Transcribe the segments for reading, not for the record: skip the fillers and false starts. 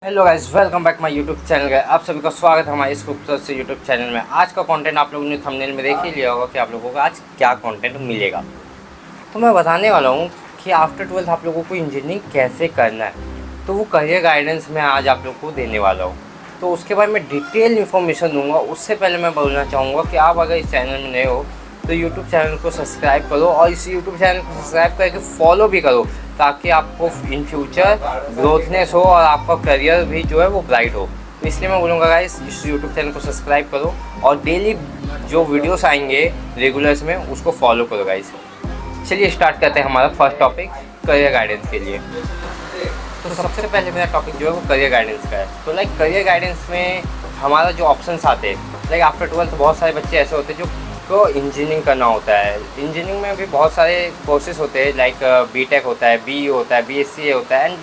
Hello guys, welcome back my YouTube channel. आप सभी का स्वागत है हमारे इस खूबसूरत से यूट्यूब चैनल में। आज का कंटेंट आप लोगों ने थंबनेल में देख ही लिया होगा कि आप लोगों को आज क्या कंटेंट मिलेगा। तो मैं बताने वाला हूँ कि आफ्टर 12th आप लोगों को इंजीनियरिंग कैसे करना है, तो वो करियर गाइडेंस मैं आज आप लोगों को देने वाला हूँ। तो उसके बारे में डिटेल इन्फॉर्मेशन दूंगा। उससे पहले मैं बोलना चाहूँगा कि आप अगर इस चैनल में नए हो तो यूट्यूब चैनल को सब्सक्राइब करो और इस यूट्यूब चैनल को सब्सक्राइब करके फॉलो भी करो, ताकि आपको इन फ्यूचर ग्रोथनेस हो और आपका करियर भी जो है वो ब्राइट हो। तो इसलिए मैं बोलूँगा गाइस, इस यूट्यूब चैनल को सब्सक्राइब करो और डेली जो वीडियोस आएंगे रेगुलर्स में उसको फॉलो करो गाइस। चलिए स्टार्ट करते हैं हमारा फर्स्ट टॉपिक करियर गाइडेंस के लिए। तो सबसे पहले मेरा टॉपिक जो है वो करियर गाइडेंस का है। तो लाइक करियर गाइडेंस में हमारा जो ऑप्शंस आते हैं, लाइक आफ्टर 12th बहुत सारे बच्चे ऐसे होते हैं जो को इंजीनियरिंग करना होता है। इंजीनियरिंग में भी बहुत सारे कोर्सेज होते हैं, लाइक बीटेक होता है, बी होता है, बीएससी होता है एंड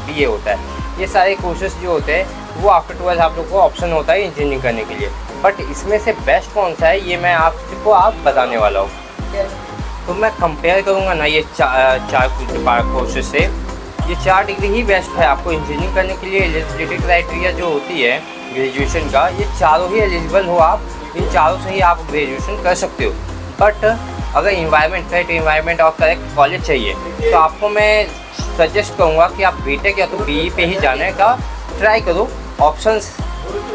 बीए होता है। ये सारे कोर्सेज जो होते हैं वो आफ्टर 12th आप लोग को ऑप्शन होता है इंजीनियरिंग करने के लिए। बट इसमें से बेस्ट कौन सा है ये मैं आपको आप बताने वाला हूँ। तो मैं कंपेयर करूँगा ना ये चार कोर्सेज से। ये 4 डिग्री ही बेस्ट है आपको इंजीनियरिंग करने के लिए। एलिजिबिलिटी क्राइटेरिया जो होती है ग्रेजुएशन का, ये चारों ही एलिजिबल हो आप, इन चारों से ही आप ग्रेजुएशन कर सकते हो। बट अगर इन्वायरमेंट करेक्ट इन्वायरमेंट और करेक्ट कॉलेज चाहिए तो आपको मैं सजेस्ट करूँगा कि आप बीटेक या तो बीई पे ही जाने का ट्राई करो। ऑप्शंस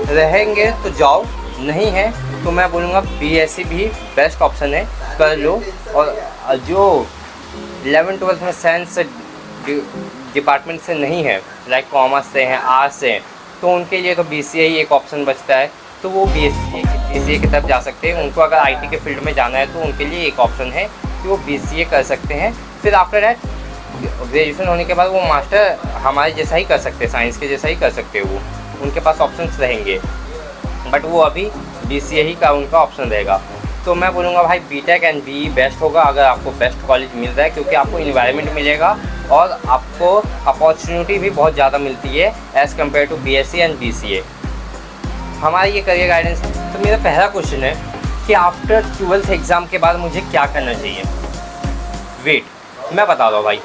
रहेंगे तो जाओ, नहीं है तो मैं बोलूँगा बीएससी भी बेस्ट ऑप्शन है, कर लो। और जो 11th-12th में साइंस डिपार्टमेंट से नहीं है, लाइक कॉमर्स से हैं, आर्ट्स से हैं, तो उनके लिए तो बीसीए ही एक ऑप्शन बचता है। तो वो बीसीए की तरफ जा सकते हैं। उनको अगर आईटी के फील्ड में जाना है तो उनके लिए एक ऑप्शन है कि वो बीसीए कर सकते हैं। फिर आफ्टर दैट ग्रेजुएशन होने के बाद वो मास्टर हमारे जैसा ही कर सकते हैं, साइंस के जैसा ही कर सकते हैं। वो उनके पास ऑप्शंस रहेंगे, बट वो अभी बीसीए ही का उनका ऑप्शन रहेगा। तो मैं बोलूँगा भाई बीटेक एंड बीई बेस्ट होगा अगर आपको बेस्ट कॉलेज मिल रहा है, क्योंकि आपको इन्वायरमेंट मिलेगा और आपको अपॉर्चुनिटी भी बहुत ज़्यादा मिलती है as compared to BSc and BCA. हमारा ये करियर गाइडेंस। तो मेरा पहला क्वेश्चन है कि आफ्टर 12th एग्ज़ाम के बाद मुझे क्या करना चाहिए। वेट, मैं बता रहा हूँ भाई।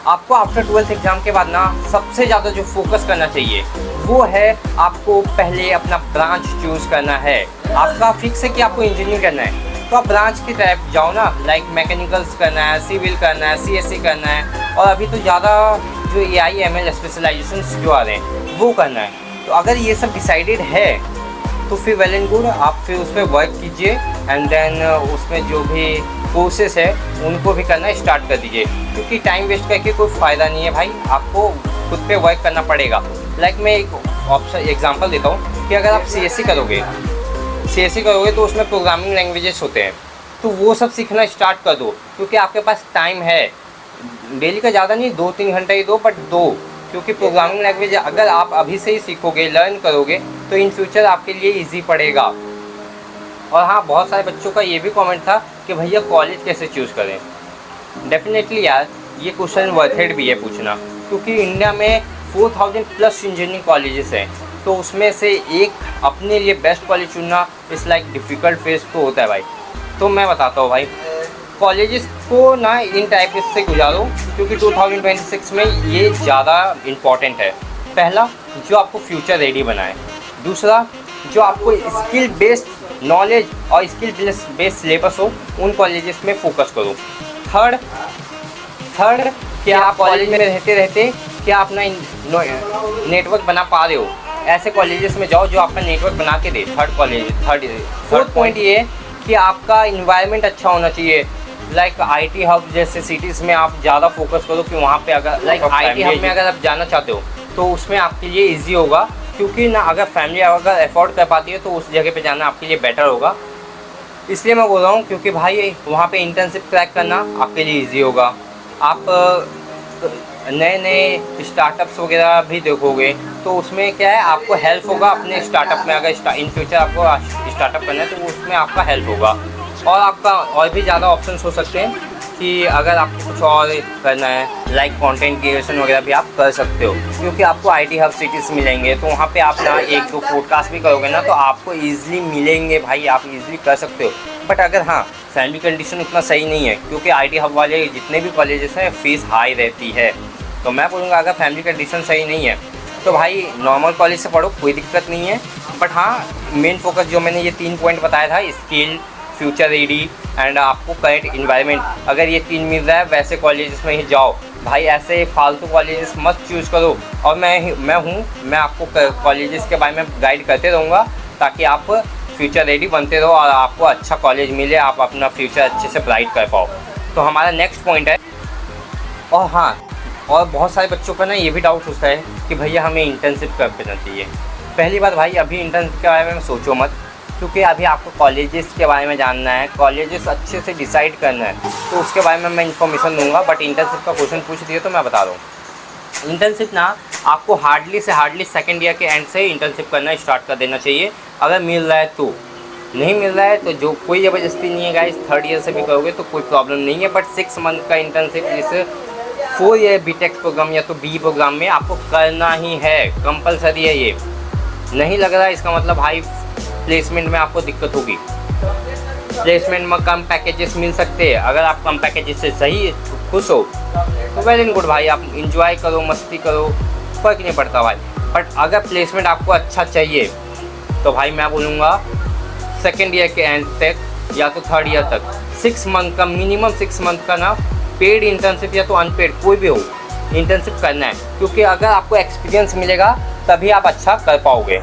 आपको आफ्टर 12th एग्ज़ाम के बाद ना सबसे ज़्यादा जो फोकस करना चाहिए वो है आपको पहले अपना ब्रांच चूज़ करना है। आपका फिक्स है कि आपको इंजीनियरिंग करना है तो आप ब्रांच की तरफ जाओ ना, लाइक मैकेनिकल्स करना है, सिविल करना है, सीएससी करना है, और अभी तो ज़्यादा जो एआई/एमएल स्पेशलाइजेशन जो आ रहे हैं वो करना है। तो अगर ये सब डिसाइडेड है तो फिर वेल एंड गुड, आप फिर उस पर वर्क कीजिए एंड देन उसमें जो भी कोर्सेस है उनको भी करना स्टार्ट कर दीजिए, क्योंकि टाइम वेस्ट करके कोई फ़ायदा नहीं है भाई। आपको खुद पे वर्क करना पड़ेगा। लाइक मैं एक ऑप्शन एग्जांपल देता हूँ कि अगर आप सीएससी करोगे तो उसमें प्रोग्रामिंग लैंग्वेजेस होते हैं, तो वो सब सीखना स्टार्ट कर दो, क्योंकि आपके पास टाइम है। डेली का ज़्यादा नहीं, 2-3 घंटे ही दो, बट दो, क्योंकि प्रोग्रामिंग लैंग्वेज अगर आप अभी से ही सीखोगे, लर्न करोगे तो इन फ्यूचर आपके लिए ईजी पड़ेगा। और हाँ, बहुत सारे बच्चों का ये भी कमेंट था कि भैया कॉलेज कैसे चूज़ करें। डेफिनेटली यार, ये क्वेश्चन वर्थेड भी है पूछना, क्योंकि इंडिया में 4000+ इंजीनियरिंग कॉलेजेस हैं। तो उसमें से एक अपने लिए बेस्ट कॉलेज चुनना इस लाइक डिफ़िकल्ट फेस तो होता है भाई। तो मैं बताता हूँ भाई, कॉलेजेस को ना इन टाइप से गुजारो, क्योंकि 2026 में ये ज़्यादा इम्पॉर्टेंट है। पहला, जो आपको फ्यूचर रेडी बनाए। दूसरा, जो आपको स्किल बेस्ड नॉलेज और स्किल बेस्ड सिलेबस हो, उन कॉलेजेस में फोकस करो। थर्ड, क्या आप कॉलेज में रहते क्या अपना नेटवर्क बना पा रहे हो, ऐसे कॉलेजेस में जाओ जो आपका नेटवर्क बना के दे। फोर्थ पॉइंट ये है कि आपका इन्वायरमेंट अच्छा होना चाहिए। लाइक आईटी हब जैसे सिटीज़ में आप ज़्यादा फोकस करो कि वहाँ पे अगर लाइक आईटी हब में अगर आप जाना चाहते हो तो उसमें आपके लिए इजी होगा, क्योंकि ना अगर फैमिली अगर अफोर्ड कर पाती है तो उस जगह पे जाना आपके लिए बेटर होगा। इसलिए मैं बोल रहा हूँ, क्योंकि भाई वहाँ पे इंटर्नशिप क्रैक करना आपके लिए ईजी होगा। आप नए नए स्टार्टअप्स वगैरह भी देखोगे तो उसमें क्या है, आपको हेल्प होगा अपने स्टार्टअप में। अगर इन फ्यूचर आपको स्टार्टअप करना है तो उसमें आपका हेल्प होगा। और आपका और भी ज़्यादा ऑप्शंस हो सकते हैं कि अगर आपको कुछ और करना है, लाइक कंटेंट क्रिएशन वगैरह भी आप कर सकते हो, क्योंकि आपको आईटी हब सिटीज़ मिलेंगे। तो वहाँ पे आप ना 1-2 पॉडकास्ट भी करोगे ना तो आपको ईजिली मिलेंगे भाई, आप ईजिली कर सकते हो। बट अगर हाँ, फैमिली कंडीशन उतना सही नहीं है, क्योंकि आईटी हब वाले जितने भी कॉलेजेस हैं फीस हाई रहती है। तो मैं बोलूँगा अगर फैमिली कंडीशन सही नहीं है तो भाई नॉर्मल कॉलेज से पढ़ो, कोई दिक्कत नहीं है। बट हाँ, मेन फोकस जो मैंने ये 3 पॉइंट बताया था, स्किल, फ्यूचर रेडी एंड आपको करेक्ट इन्वायरमेंट, अगर ये 3 मिल रहा है वैसे कॉलेजेस में ही जाओ भाई। ऐसे फालतू कॉलेजेस मत चूज़ करो। और मैं आपको कॉलेजेस के बारे में गाइड करते रहूँगा ताकि आप फ्यूचर रेडी बनते रहो और आपको अच्छा कॉलेज मिले, आप अपना फ्यूचर अच्छे से ब्राइट कर पाओ। तो हमारा नेक्स्ट पॉइंट है, और हाँ, और बहुत सारे बच्चों का ना ये भी डाउट होता है कि भैया हमें इंटर्नशिप कब करना चाहिए। पहली बात भाई, अभी इंटर्नशिप के बारे में सोचो मत, क्योंकि अभी आपको कॉलेजेस के बारे में जानना है, कॉलेजेस अच्छे से डिसाइड करना है, तो उसके बारे में मैं इन्फॉर्मेशन दूंगा। बट इंटर्नशिप का क्वेश्चन पूछ दिए तो मैं बता रहा हूँ। इंटर्नशिप ना आपको हार्डली सेकेंड ईयर के एंड से इंटर्नशिप करना स्टार्ट कर देना चाहिए, अगर मिल रहा है तो। नहीं मिल रहा है तो जो कोई ज़बरदस्ती नहीं है गाइस, 3rd ईयर से भी करोगे तो कोई प्रॉब्लम नहीं है। बट 6 मंथ का इंटर्नशिप जैसे 4 ईयर बीटेक प्रोग्राम या तो बी प्रोग्राम में आपको करना ही है, कंपलसरी है। ये नहीं लग रहा है इसका मतलब भाई प्लेसमेंट में आपको दिक्कत होगी। प्लेसमेंट में कम पैकेजेस मिल सकते हैं, अगर आप कम पैकेजेस से सही खुश हो तो वेल एंड गुड भाई, आप इंजॉय करो, मस्ती करो, फ़र्क नहीं पड़ता भाई। बट अगर प्लेसमेंट आपको अच्छा चाहिए तो भाई मैं बोलूँगा 2nd ईयर के एंड तक या तो 3rd ईयर तक 6 मंथ का, मिनिमम 6 मंथ का ना पेड इंटर्नशिप या तो अनपेड कोई भी हो इंटर्नशिप करना है, क्योंकि अगर आपको एक्सपीरियंस मिलेगा तभी आप अच्छा कर पाओगे।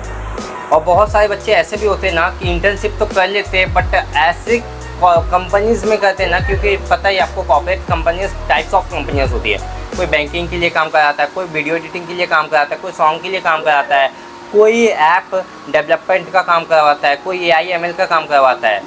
और बहुत सारे बच्चे ऐसे भी होते हैं ना कि इंटर्नशिप तो कर लेते हैं बट ऐसे कंपनीज़ में करते हैं ना, क्योंकि पता ही आपको corporate companies types of companies होती है। कोई बैंकिंग के लिए काम कराता है, कोई वीडियो एडिटिंग के लिए काम कराता है, कोई सॉन्ग के लिए काम कराता है, कोई ऐप डेवलपमेंट का काम करवाता है, कोई AI ML का काम करवाता है।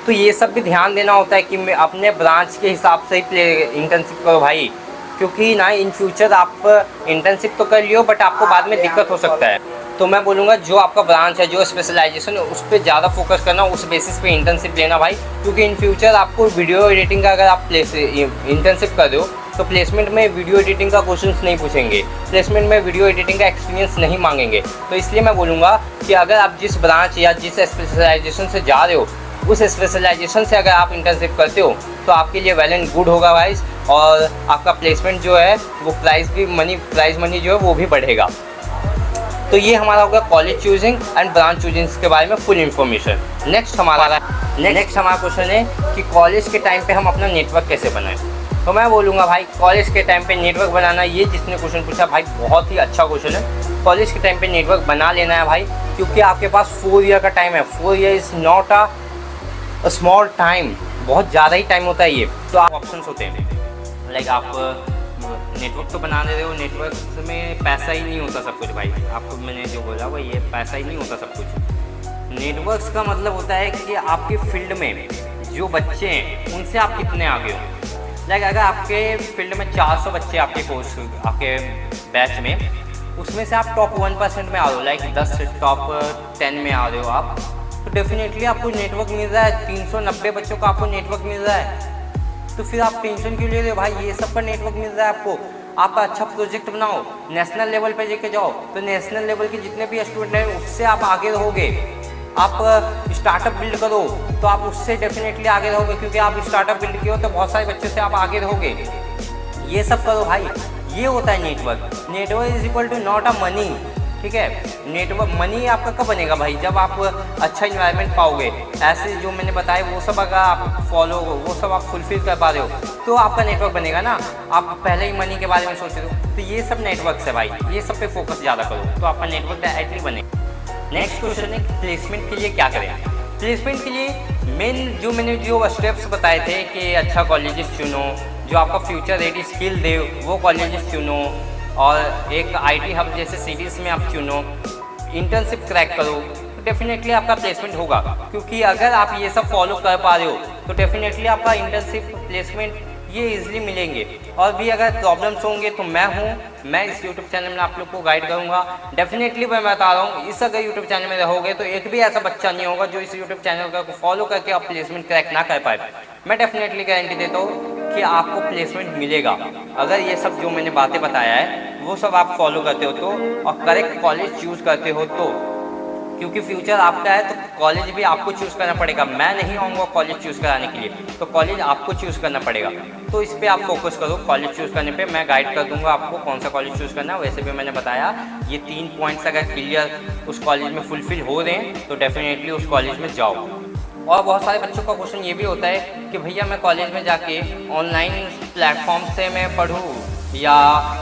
तो ये सब भी ध्यान देना होता है कि मैं अपने ब्रांच के हिसाब से ही इंटर्नशिप करो भाई, क्योंकि ना इन फ्यूचर आप इंटर्नशिप तो कर लियो बट आपको बाद में दिक्कत हो सकता है। तो मैं बोलूँगा जो आपका ब्रांच है, जो स्पेशलाइजेशन है, उस पर ज़्यादा फोकस करना, उस बेसिस पे इंटर्नशिप लेना भाई, क्योंकि इन फ्यूचर आपको वीडियो एडिटिंग का अगर आप इंटर्नशिप कर रहे हो तो प्लेसमेंट में वीडियो एडिटिंग का क्वेश्चंस नहीं पूछेंगे, प्लेसमेंट में वीडियो एडिटिंग का एक्सपीरियंस नहीं मांगेंगे। तो इसलिए मैं बोलूँगा कि अगर आप जिस ब्रांच या जिस स्पेशलाइजेशन से जा रहे हो उस स्पेशलाइजेशन से अगर आप इंटर्नशिप करते हो तो आपके लिए वेल एंड गुड होगा भाई, और आपका प्लेसमेंट जो है वो प्राइस मनी जो है वो भी बढ़ेगा। तो ये हमारा होगा college choosing and branch choosing के बारे में फुल इन्फॉर्मेशन। नेक्स्ट हमारा क्वेश्चन है कि कॉलेज के टाइम पे हम अपना नेटवर्क कैसे बनाएं। तो मैं बोलूँगा भाई कॉलेज के टाइम पे नेटवर्क बनाना, ये जिसने क्वेश्चन पूछा भाई बहुत ही अच्छा क्वेश्चन है। कॉलेज के टाइम पे नेटवर्क बना लेना है भाई, क्योंकि आपके पास 4 ईयर का टाइम है। 4 year is not a small time, बहुत ज़्यादा ही टाइम होता है ये। तो आप ऑप्शंस होते हैं, लाइक आप नेटवर्क तो बना दे रहे हो, नेटवर्क में पैसा ही नहीं होता सब कुछ भाई। आपको मैंने जो बोला वो ये पैसा ही नहीं होता सब कुछ। नेटवर्क्स का मतलब होता है कि आपके फील्ड में जो बच्चे हैं उनसे आप कितने आगे हो। लाइक अगर आपके फील्ड में 400 बच्चे आपके कोर्स आपके बैच में, उसमें से आप टॉप 1% में आ रहे हो, लाइक 10 टॉप 10 में आ रहे हो आप, तो डेफिनेटली आपको नेटवर्क मिल रहा है। 390 बच्चों का आपको नेटवर्क मिल रहा है, तो फिर आप टेंशन क्यों ले रहे हो भाई, ये सब पर नेटवर्क मिल रहा है आपको। आप अच्छा प्रोजेक्ट बनाओ, नेशनल लेवल पे लेके जाओ, तो नेशनल लेवल के जितने भी स्टूडेंट हैं उससे आप आगे रहोगे। आप स्टार्टअप बिल्ड करो तो आप उससे डेफिनेटली आगे रहोगे, क्योंकि आप स्टार्टअप बिल्ड किए हो तो बहुत सारे बच्चों से आप आगे रहोगे। ये सब करो भाई, ये होता है network. Network is equal to not a money, ठीक है। नेटवर्क मनी आपका कब बनेगा भाई, जब आप अच्छा इन्वायरमेंट पाओगे। ऐसे जो मैंने बताया वो सब अगर आप फॉलो हो, वो सब आप फुलफिल कर पा रहे हो तो आपका नेटवर्क बनेगा ना। आप पहले ही मनी के बारे में सोच रहे हो, तो ये सब नेटवर्क है भाई, ये सब पे फोकस ज़्यादा करो तो आपका नेटवर्क डायरेक्टली बनेगा। नेक्स्ट क्वेश्चन है प्लेसमेंट के लिए क्या करें। प्लेसमेंट के लिए मैंने जो स्टेप्स बताए थे कि अच्छा कॉलेजेस चुनो, जो आपका फ्यूचर रेडी स्किल दे वो कॉलेजेस चुनो, और एक IT हब जैसे सिटीज़ में आप चुनो, इंटर्नशिप क्रैक करो, तो डेफिनेटली आपका प्लेसमेंट होगा। क्योंकि अगर आप ये सब फॉलो कर पा रहे हो तो डेफिनेटली आपका इंटर्नशिप प्लेसमेंट ये इजीली मिलेंगे। और भी अगर प्रॉब्लम्स होंगे तो मैं इस यूट्यूब चैनल में आप लोग को गाइड करूँगा। डेफिनेटली मैं बता रहा हूँ, इस अगर यूट्यूब चैनल में रहोगे तो एक भी ऐसा बच्चा नहीं होगा जो इस यूट्यूब चैनल को फॉलो करके आप प्लेसमेंट क्रैक ना कर पाए। मैं डेफिनेटली गारंटी देता हूँ कि आपको प्लेसमेंट मिलेगा, अगर ये सब जो मैंने बातें बताया है वो सब आप फॉलो करते हो तो, और करेक्ट कॉलेज चूज़ करते हो तो। क्योंकि फ्यूचर आपका है तो कॉलेज भी आपको चूज़ करना पड़ेगा। मैं नहीं आऊँगा कॉलेज चूज़ कराने के लिए, तो कॉलेज आपको चूज़ करना पड़ेगा। तो इस पर आप फोकस करो, कॉलेज चूज़ करने पे मैं गाइड कर दूंगा आपको कौन सा कॉलेज चूज़ करना है। वैसे भी मैंने बताया ये 3 पॉइंट्स अगर क्लियर उस कॉलेज में फुलफिल हो रहे हैं तो डेफिनेटली उस कॉलेज में जाओ। और बहुत सारे बच्चों का क्वेश्चन ये भी होता है कि भैया मैं कॉलेज में जाके ऑनलाइन प्लेटफॉर्म से मैं पढ़ूँ या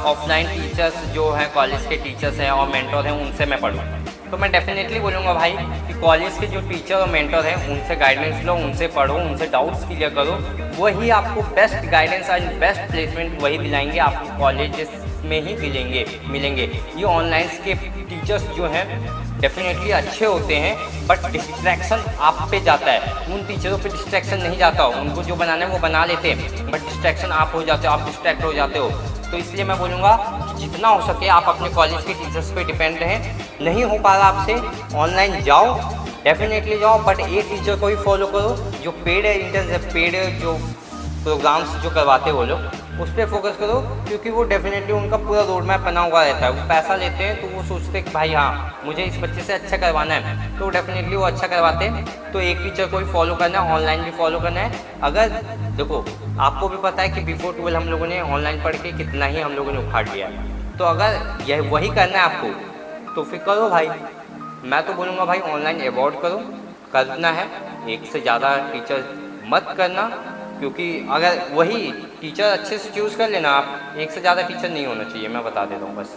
ऑफलाइन टीचर्स जो हैं कॉलेज के टीचर्स हैं और मेंटर हैं उनसे मैं पढ़ूँ। तो मैं डेफिनेटली बोलूँगा भाई कि कॉलेज के जो टीचर और मेंटर हैं उनसे गाइडेंस लो, उनसे पढ़ो, उनसे डाउट्स क्लियर करो। वही आपको best guidance and best placement वही दिलाएंगे, आपको कॉलेज में ही मिलेंगे। ये ऑनलाइन के टीचर्स जो हैं डेफिनेटली अच्छे होते हैं बट डिस्ट्रैक्शन आप पे जाता है, उन टीचरों पे डिस्ट्रैक्शन नहीं जाता हो। उनको जो बनाना है वो बना लेते हैं बट डिस्ट्रैक्शन आप हो जाते हो, आप डिस्ट्रैक्ट हो जाते हो। तो इसलिए मैं बोलूँगा जितना हो सके आप अपने कॉलेज के टीचर्स पे डिपेंड रहें। नहीं हो पा रहा आपसे, ऑनलाइन जाओ, डेफिनेटली जाओ, बट एक टीचर को ही फॉलो करो जो पेड जो प्रोग्राम्स जो करवाते वो लोग, उस पर फोकस करो। क्योंकि वो डेफिनेटली उनका पूरा रोड मैप बना हुआ रहता है। वो पैसा लेते हैं तो वो सोचते हैं कि भाई हाँ मुझे इस बच्चे से अच्छा करवाना है, तो डेफिनेटली वो अच्छा करवाते हैं। तो एक टीचर को ही फॉलो करना है, ऑनलाइन भी फॉलो करना है। अगर देखो आपको भी पता है कि बिफोर 12 हम लोगों ने ऑनलाइन पढ़ के कितना ही हम लोगों ने उखाड़ लिया, तो अगर यह वही करना है आपको तो फिर करो भाई। मैं तो बोलूँगा भाई ऑनलाइन अवॉइड करो, करना है एक से ज़्यादा टीचर मत करना। क्योंकि अगर वही टीचर अच्छे से चूज़ कर लेना आप, एक से ज़्यादा टीचर नहीं होना चाहिए, मैं बता देता हूँ बस।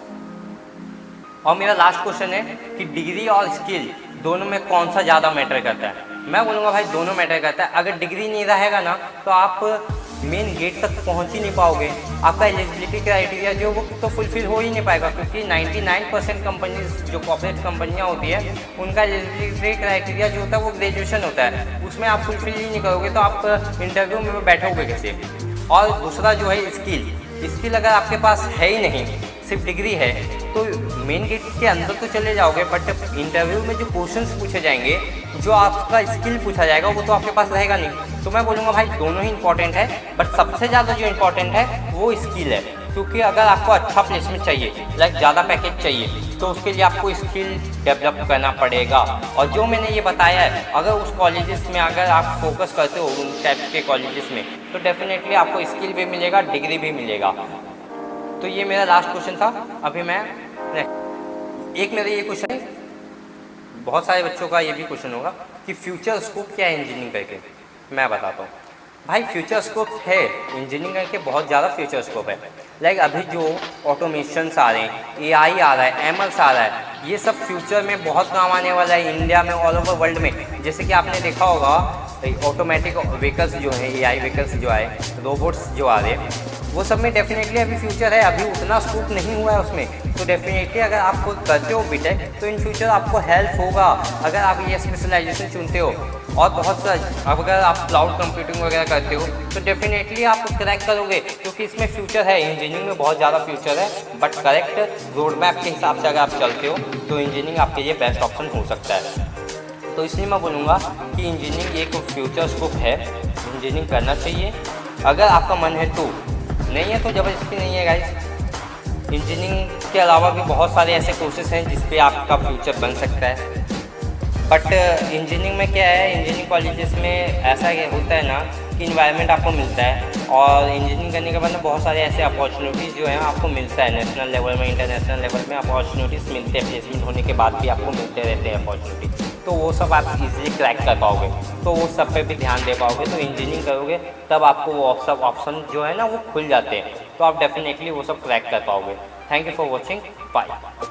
और मेरा लास्ट क्वेश्चन है कि डिग्री और स्किल दोनों में कौन सा ज़्यादा मैटर करता है। मैं बोलूँगा भाई दोनों मैटर करता है। अगर डिग्री नहीं रहेगा ना तो आप मेन गेट तक पहुंच ही नहीं पाओगे, आपका एलिजिबिलिटी क्राइटेरिया जो वो तो फुलफिल हो ही नहीं पाएगा। क्योंकि 99% कंपनीज जो कॉर्पोरेट कंपनियां होती है उनका एलिजिबिलिटी क्राइटेरिया जो होता है वो ग्रेजुएशन होता है, उसमें आप फुलफिल ही नहीं करोगे तो आप इंटरव्यू में बैठोगे कैसे। और दूसरा जो है स्किल अगर आपके पास है ही नहीं, सिर्फ डिग्री है, तो मेन गेट के अंदर तो चले जाओगे बट इंटरव्यू में जो क्वेश्चंस पूछे जाएंगे, जो आपका स्किल पूछा जाएगा वो तो आपके पास रहेगा नहीं। तो मैं बोलूँगा भाई दोनों ही इंपॉर्टेंट है, बट सबसे ज़्यादा जो इम्पोर्टेंट है वो स्किल है। क्योंकि अगर आपको अच्छा प्लेसमेंट चाहिए, लाइक ज़्यादा पैकेज चाहिए, तो उसके लिए आपको स्किल डेवलप करना पड़ेगा। और जो मैंने ये बताया है, अगर उस कॉलेजेस में अगर आप फोकस करते हो उन टाइप के कॉलेजेस में, तो डेफिनेटली आपको स्किल भी मिलेगा, डिग्री भी मिलेगा। तो ये मेरा लास्ट क्वेश्चन था। अभी मैं एक मेरा ये क्वेश्चन है, बहुत सारे बच्चों का ये भी क्वेश्चन होगा कि फ्यूचर स्कोप क्या है इंजीनियरिंग करके। मैं बताता हूँ भाई, फ्यूचर स्कोप है इंजीनियरिंग करके, बहुत ज़्यादा फ्यूचर स्कोप है। लाइक अभी जो ऑटोमेशंस आ रहे हैं, AI आ रहा है, MLs आ रहा है, ये सब फ्यूचर में बहुत काम आने वाला है इंडिया में, ऑल ओवर वर्ल्ड में। जैसे कि आपने देखा होगा ऑटोमेटिक व्हीकल्स जो हैं, AI व्हीकल्स जो आए, रोबोट्स जो आ रहे हैं, वो सब में डेफिनेटली अभी फ्यूचर है। अभी उतना स्कोप नहीं हुआ है उसमें, तो डेफिनेटली अगर आप करते हो बीटेक तो इन फ्यूचर आपको हेल्प होगा अगर आप ये स्पेशलाइजेशन चुनते हो। और बहुत सा अगर आप क्लाउड कंप्यूटिंग वगैरह करते हो तो डेफिनेटली आप क्रैक करोगे, क्योंकि इसमें फ्यूचर है, इंजीनियरिंग में बहुत ज़्यादा फ्यूचर है। बट करेक्ट रोड मैप के हिसाब से अगर आप चलते हो तो इंजीनियरिंग आपके लिए बेस्ट ऑप्शन हो सकता है। तो इसलिए मैं बोलूँगा कि इंजीनियरिंग एक फ्यूचर स्कोप है, इंजीनियरिंग करना चाहिए अगर आपका मन है तो। नहीं है तो ज़बरदस्ती नहीं है गाइस। इंजीनियरिंग के अलावा भी बहुत सारे ऐसे कोर्सेज हैं जिस पे आपका फ्यूचर बन सकता है। बट इंजीनियरिंग में क्या है, इंजीनियरिंग कॉलेजेस में ऐसा होता है ना कि इन्वायरमेंट आपको मिलता है, और इंजीनियरिंग करने के बाद ना बहुत सारे ऐसे अपॉर्चुनिटीज़ जो हैं आपको मिलता है, नेशनल लेवल में, इंटरनेशनल लेवल में अपॉर्चुनिटीज़ मिलते हैं। प्लेसमेंट होने के बाद भी आपको मिलते रहते हैं अपॉर्चुनिटी, तो वो सब आप इजीली क्रैक कर पाओगे, तो वो सब पे भी ध्यान दे पाओगे। तो इंजीनियरिंग करोगे तब आपको वो सब ऑप्शन जो है ना वो खुल जाते हैं, तो आप डेफिनेटली वो सब क्रैक कर पाओगे। Thank you for watching, bye.